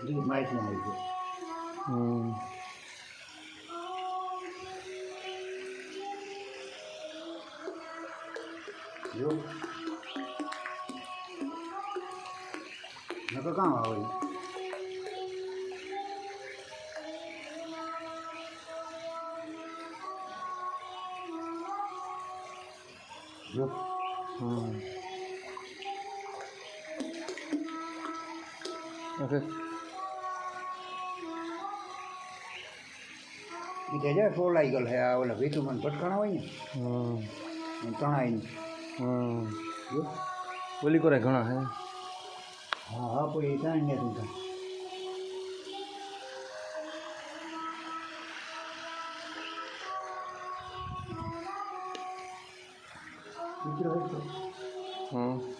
दूध माइस में आई है जो मैं कहाँ आ गई जो ओके इधर जा फोर लाई गल है वाला भी तो मन पटकाना वही है तना ही जो बोली को घना है हाँ हाँ कोई इतना नहीं है तुमका कुछ रहे तो